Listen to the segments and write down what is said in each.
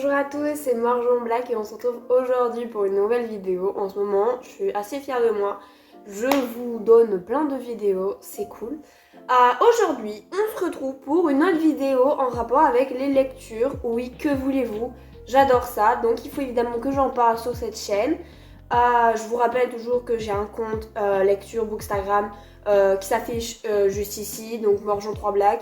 Bonjour à tous, c'est Marjon Black et on se retrouve aujourd'hui pour une nouvelle vidéo. En ce moment, je suis assez fière de moi. Je vous donne plein de vidéos, c'est cool. Aujourd'hui, on se retrouve pour une autre vidéo en rapport avec les lectures. Oui, que voulez-vous? J'adore ça, donc il faut évidemment que j'en parle sur cette chaîne. Je vous rappelle toujours que j'ai un compte lecture Bookstagram qui s'affiche juste ici, donc Marjon 3 Black.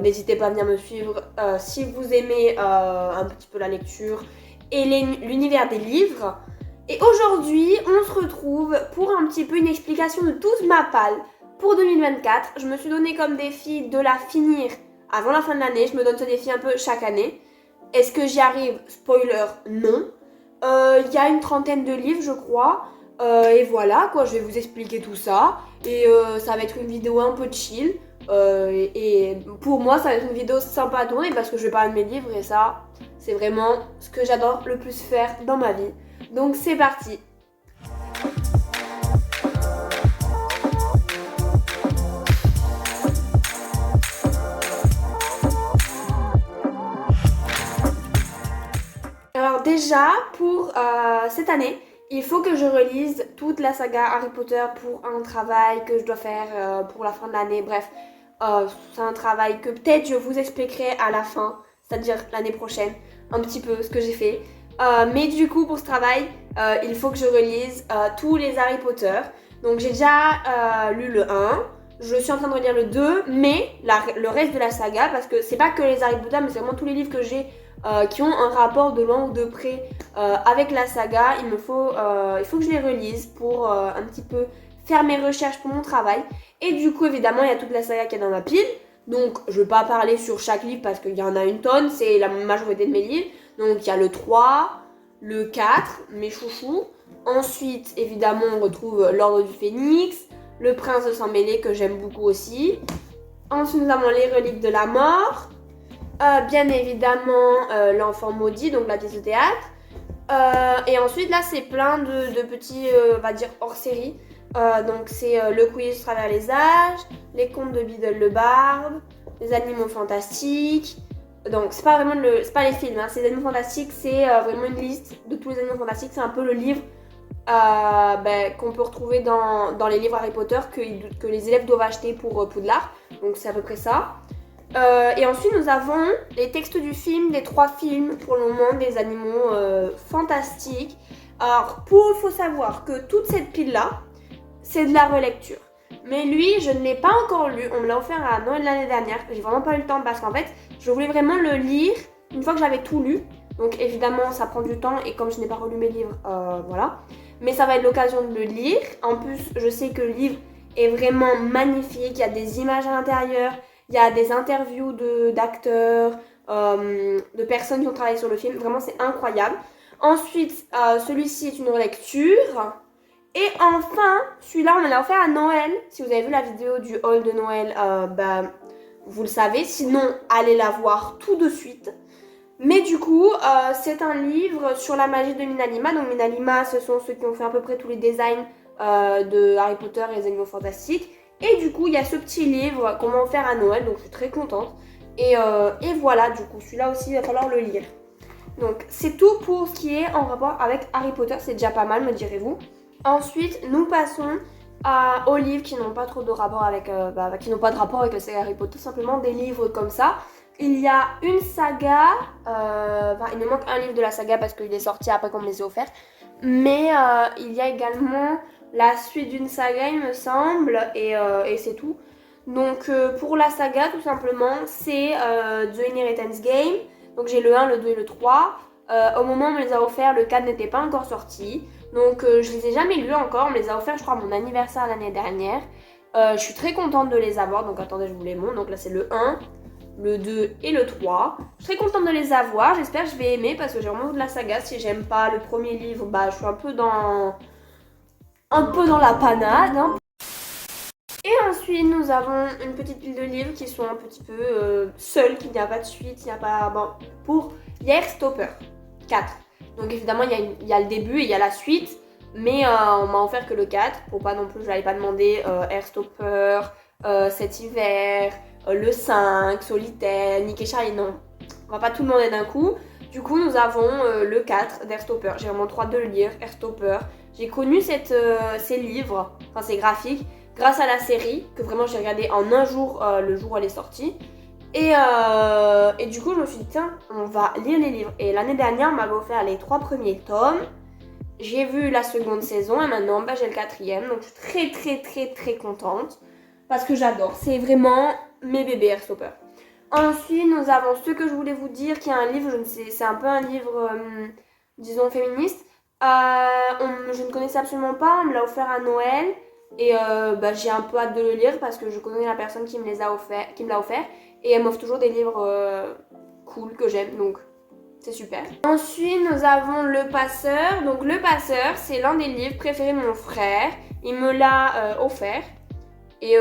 N'hésitez pas à venir me suivre si vous aimez un petit peu la lecture et l'univers des livres. Et aujourd'hui, on se retrouve pour un petit peu une explication de toute ma palle pour 2024. Je me suis donné comme défi de la finir avant la fin de l'année. Je me donne ce défi un peu chaque année. Est-ce que j'y arrive? Spoiler, non. Il y a une trentaine de livres, je crois. Et voilà, quoi, je vais vous expliquer tout ça. Et ça va être une vidéo un peu chill. Et pour moi, ça va être une vidéo sympa à tourner parce que je vais parler de mes livres et ça, c'est vraiment ce que j'adore le plus faire dans ma vie. Donc c'est parti. Alors déjà, pour cette année, il faut que je relise toute la saga Harry Potter pour un travail que je dois faire pour la fin de l'année. Bref, c'est un travail que peut-être je vous expliquerai à la fin, c'est-à-dire l'année prochaine, un petit peu ce que j'ai fait. Mais du coup, pour ce travail, il faut que je relise tous les Harry Potter. Donc j'ai déjà lu le 1, je suis en train de relire le 2, mais le reste de la saga, parce que c'est pas que les Harry Potter, mais c'est vraiment tous les livres que j'ai qui ont un rapport de loin ou de près avec la saga. Il faut que je les relise pour un petit peu faire mes recherches pour mon travail. Et du coup, évidemment, il y a toute la saga qui est dans ma pile. Donc, je ne vais pas parler sur chaque livre parce qu'il y en a une tonne. C'est la majorité de mes livres. Donc, il y a le 3, le 4, mes chouchous. Ensuite, évidemment, on retrouve l'Ordre du Phénix, le Prince de Sang-Mêlé que j'aime beaucoup aussi. Ensuite, nous avons les Reliques de la Mort. Bien évidemment, L'Enfant Maudit, donc la pièce de théâtre. Et ensuite, là, c'est plein de petits, on va dire, hors-série. Donc c'est le quiz travers les âges, les contes de Biddle le Barbe, les animaux fantastiques. Donc c'est pas vraiment c'est pas les films, hein, c'est les animaux fantastiques, c'est vraiment une liste de tous les animaux fantastiques. C'est un peu le livre qu'on peut retrouver dans les livres Harry Potter que les élèves doivent acheter pour Poudlard. Donc c'est à peu près ça. Et ensuite nous avons les textes du film, les 3 films pour le moment des animaux fantastiques. Alors il faut savoir que toute cette pile là, c'est de la relecture. Mais lui, je ne l'ai pas encore lu. On me l'a offert à Noël l'année dernière. J'ai vraiment pas eu le temps parce qu'en fait, je voulais vraiment le lire une fois que j'avais tout lu. Donc évidemment, ça prend du temps et comme je n'ai pas relu mes livres, voilà. Mais ça va être l'occasion de le lire. En plus, je sais que le livre est vraiment magnifique. Il y a des images à l'intérieur. Il y a des interviews d'acteurs, de personnes qui ont travaillé sur le film. Vraiment, c'est incroyable. Ensuite, celui-ci est une relecture. Et enfin, celui-là, on me l'a offert à Noël. Si vous avez vu la vidéo du haul de Noël, vous le savez. Sinon, allez la voir tout de suite. Mais du coup, c'est un livre sur la magie de Minalima. Donc Minalima, ce sont ceux qui ont fait à peu près tous les designs de Harry Potter et les animaux fantastiques. Et du coup, il y a ce petit livre qu'on m'a offert à Noël. Donc je suis très contente. Et voilà, du coup, celui-là aussi, il va falloir le lire. Donc c'est tout pour ce qui est en rapport avec Harry Potter. C'est déjà pas mal, me direz-vous. Ensuite, nous passons aux livres qui n'ont pas trop de rapport avec, qui n'ont pas de rapport avec la saga Harry Potter, simplement des livres comme ça. Il y a une saga, il me manque un livre de la saga parce qu'il est sorti après qu'on me les ait offerts. Mais il y a également la suite d'une saga, il me semble, et c'est tout. Donc pour la saga, tout simplement, c'est The Inheritance Game. Donc j'ai le 1, le 2 et le 3. Au moment où on me les a offerts, le 4 n'était pas encore sorti. Donc je les ai jamais lus encore, on me les a offerts je crois à mon anniversaire l'année dernière. Je suis très contente de les avoir, donc attendez je vous les montre. Donc là c'est le 1, le 2 et le 3. Je suis très contente de les avoir, j'espère que je vais aimer parce que j'ai vraiment de la saga. Si j'aime pas le premier livre, je suis un peu dans la panade. Hein. Et ensuite nous avons une petite pile de livres qui sont un petit peu seuls, qu'il n'y a pas de suite, il n'y a pas... Bon, pour Heartstopper 4. Donc évidemment il y a le début et il y a la suite, mais on m'a offert que le 4 pour pas non plus, je n'allais pas demander Heartstopper, cet hiver, le 5, Solitaire, Nick et Charlie, non. On va pas tout demander d'un coup. Du coup, nous avons le 4 d'Airstopper. J'ai vraiment trop hâte de le lire, Airstopper. J'ai connu ces livres, enfin ces graphiques, grâce à la série, que vraiment j'ai regardé en un jour, le jour où elle est sortie. Et du coup, je me suis dit, tiens, on va lire les livres. Et l'année dernière, on m'avait offert les 3 premiers tomes. J'ai vu la seconde saison et maintenant, j'ai le 4e. Donc, je suis très, très, très, très contente. Parce que j'adore. C'est vraiment mes bébés Airstopper. Ensuite, nous avons ce que je voulais vous dire, qui est un livre, je ne sais, c'est un peu un livre, disons, féministe. Je ne connaissais absolument pas, on me l'a offert à Noël. Et j'ai un peu hâte de le lire parce que je connais la personne qui me l'a offert. Et elle m'offre toujours des livres cool que j'aime, donc c'est super. Ensuite, nous avons Le Passeur. Donc Le Passeur, c'est l'un des livres préférés de mon frère. Il me l'a offert. Et il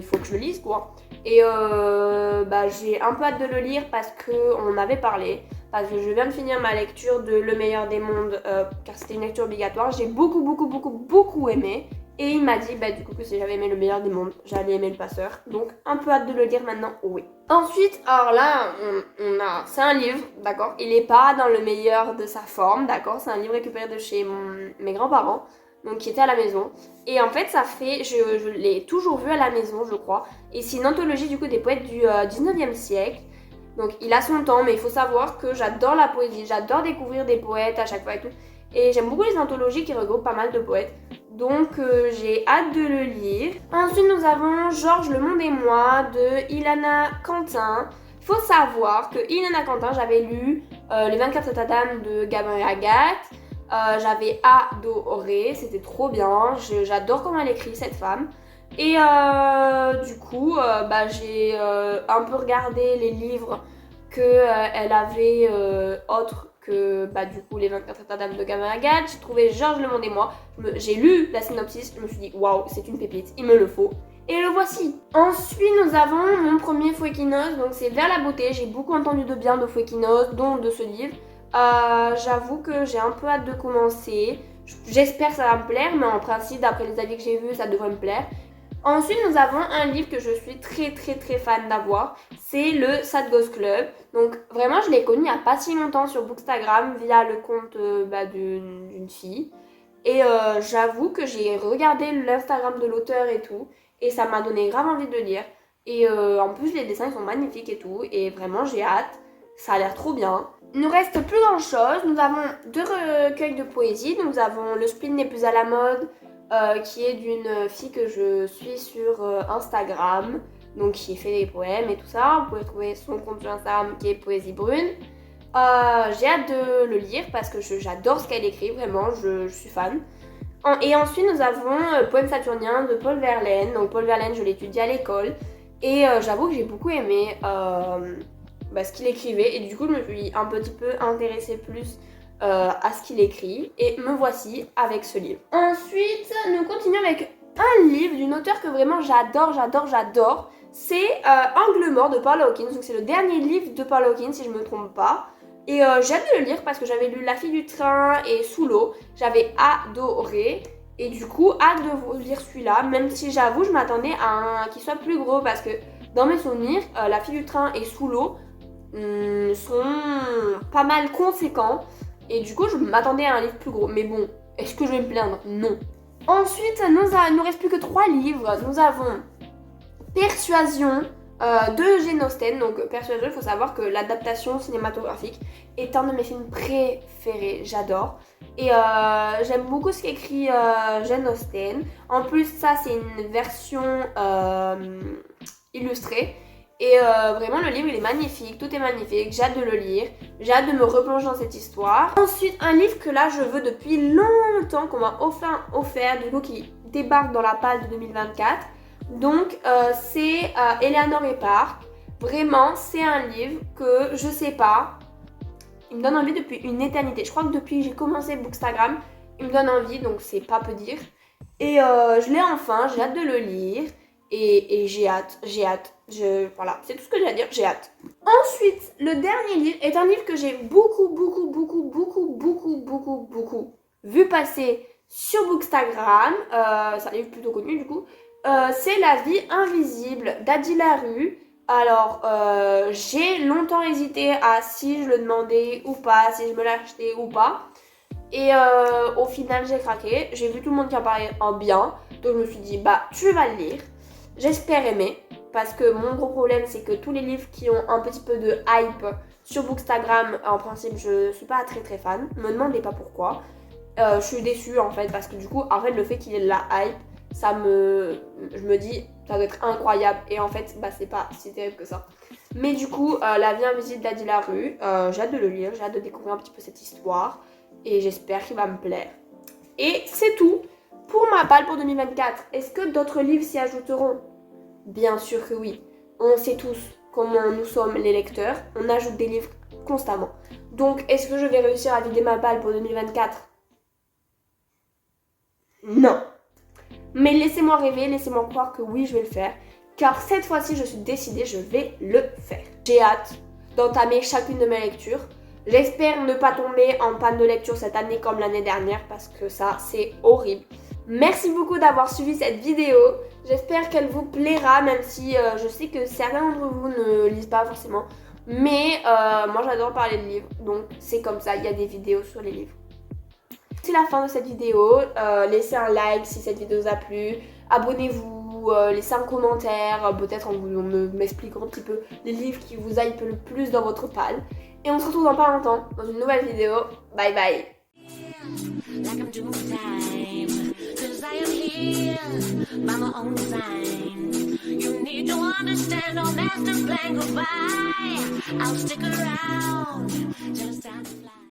faut que je le lise, quoi. Et j'ai un peu hâte de le lire parce qu'on avait parlé. Parce que je viens de finir ma lecture de Le Meilleur des Mondes, car c'était une lecture obligatoire. J'ai beaucoup, beaucoup, beaucoup, beaucoup aimé. Et il m'a dit du coup que si j'avais aimé Le Meilleur des Mondes, j'allais aimer Le Passeur. Donc un peu hâte de le lire maintenant, oui. Ensuite, alors là, c'est un livre, d'accord. Il n'est pas dans le meilleur de sa forme, d'accord. C'est un livre récupéré de chez mes grands-parents, donc qui était à la maison. Et en fait, je l'ai toujours vu à la maison, je crois. Et c'est une anthologie du coup des poètes du 19e siècle. Donc il a son temps, mais il faut savoir que j'adore la poésie, j'adore découvrir des poètes à chaque fois et tout. Et j'aime beaucoup les anthologies qui regroupent pas mal de poètes. Donc j'ai hâte de le lire. Ensuite nous avons Georges, Le Monde et moi de Ilana Quentin. Il faut savoir que Ilana Quentin, j'avais lu Les 24 états d'âme de Gabriel Agathe. J'avais adoré, c'était trop bien. J'adore comment elle écrit, cette femme. Et du coup, j'ai un peu regardé les livres qu'elle avait autres que du coup les 24 états d'âme de Gabriel Agathe. J'ai trouvé Georges, Le Monde et moi. J'ai lu la synopsis, je me suis dit waouh, c'est une pépite, il me le faut. Et le voici. Ensuite, nous avons mon premier Fouequinos, donc c'est Vers la beauté. J'ai beaucoup entendu de bien de Fouequinos, dont de ce livre. J'avoue que j'ai un peu hâte de commencer. J'espère que ça va me plaire, mais en principe, d'après les avis que j'ai vus, ça devrait me plaire. Ensuite, nous avons un livre que je suis très très très fan d'avoir. C'est le Sad Ghost Club. Donc vraiment, je l'ai connu il n'y a pas si longtemps sur Bookstagram via le compte d'une fille. Et j'avoue que j'ai regardé l'Instagram de l'auteur et tout. Et ça m'a donné grave envie de lire. Et en plus, les dessins ils sont magnifiques et tout. Et vraiment, j'ai hâte. Ça a l'air trop bien. Il nous reste plus grand chose. Nous avons 2 recueils de poésie. Nous avons Le Spleen n'est plus à la mode. Qui est d'une fille que je suis sur Instagram, donc qui fait des poèmes et tout ça. Vous pouvez trouver son compte sur Instagram qui est Poésie Brune. J'ai hâte de le lire parce que j'adore ce qu'elle écrit, vraiment, je suis fan. Et ensuite, nous avons Poème saturnien de Paul Verlaine. Donc Paul Verlaine, je l'ai étudié à l'école et j'avoue que j'ai beaucoup aimé ce qu'il écrivait et du coup, je me suis un petit peu intéressée plus à ce qu'il écrit et me voici avec ce livre. Ensuite, nous continuons avec un livre d'une auteure que vraiment j'adore. C'est Angle mort de Paula Hawkins. Donc c'est le dernier livre de Paula Hawkins si je me trompe pas. Et j'ai hâte de le lire parce que j'avais lu La fille du train et Sous l'eau. J'avais adoré. Et du coup, hâte de lire celui-là. Même si j'avoue, je m'attendais à un qui soit plus gros parce que dans mes souvenirs, La fille du train et Sous l'eau sont pas mal conséquents. Et du coup, je m'attendais à un livre plus gros. Mais bon, est-ce que je vais me plaindre? Non. Ensuite, il nous reste plus que 3 livres. Nous avons Persuasion de Jane Austen. Donc, Persuasion, il faut savoir que l'adaptation cinématographique est un de mes films préférés. J'adore. Et j'aime beaucoup ce qu'écrit Jane Austen. En plus, ça, c'est une version illustrée. Et vraiment le livre il est magnifique, tout est magnifique, j'ai hâte de le lire, j'ai hâte de me replonger dans cette histoire. Ensuite un livre que là je veux depuis longtemps, qu'on m'a offert du coup qui débarque dans la palle de 2024. Donc c'est Eleanor et Park. Vraiment c'est un livre que je sais pas, il me donne envie depuis une éternité. Je crois que depuis que j'ai commencé Bookstagram, il me donne envie donc c'est pas peu dire. Et je l'ai enfin, j'ai hâte de le lire. Et j'ai hâte. Voilà, c'est tout ce que j'ai à dire, j'ai hâte. Ensuite, le dernier livre est un livre que j'ai beaucoup vu passer sur Bookstagram. C'est un livre plutôt connu du coup. C'est La vie invisible d'Adi Larue. Alors, j'ai longtemps hésité à si je le demandais ou pas, si je me l'achetais ou pas. Et au final, j'ai craqué. J'ai vu tout le monde qui en parlait en bien. Donc, je me suis dit, bah, tu vas le lire. J'espère aimer. Parce que mon gros problème, c'est que tous les livres qui ont un petit peu de hype sur Bookstagram, en principe, je suis pas très très fan. Ne me demandez pas pourquoi. Je suis déçue en fait, parce que du coup, en fait, le fait qu'il ait de la hype, je me dis, ça doit être incroyable. Et en fait, bah, c'est pas si terrible que ça. Mais du coup, La vie invisible d'Adi Larue, j'ai hâte de le lire, j'ai hâte de découvrir un petit peu cette histoire. Et j'espère qu'il va me plaire. Et c'est tout pour ma balle pour 2024. Est-ce que d'autres livres s'y ajouteront? Bien sûr que oui. On sait tous comment nous sommes les lecteurs. On ajoute des livres constamment. Donc, est-ce que je vais réussir à vider ma balle pour 2024? Non. Mais laissez-moi rêver, laissez-moi croire que oui, je vais le faire. Car cette fois-ci, je suis décidée, je vais le faire. J'ai hâte d'entamer chacune de mes lectures. J'espère ne pas tomber en panne de lecture cette année comme l'année dernière parce que ça, c'est horrible. Merci beaucoup d'avoir suivi cette vidéo. J'espère qu'elle vous plaira, même si je sais que certains d'entre vous ne lisent pas forcément. Mais moi, j'adore parler de livres, donc c'est comme ça, il y a des vidéos sur les livres. C'est la fin de cette vidéo. Laissez un like si cette vidéo vous a plu. Abonnez-vous, laissez un commentaire, peut-être en m'expliquant un petit peu les livres qui vous hypent le plus dans votre palle. Et on se retrouve dans pas longtemps dans une nouvelle vidéo. Bye bye. Like I'm doing time, 'cause I am here by my own design. You need to understand, oh master plan goodbye. I'll stick around till it's time to fly.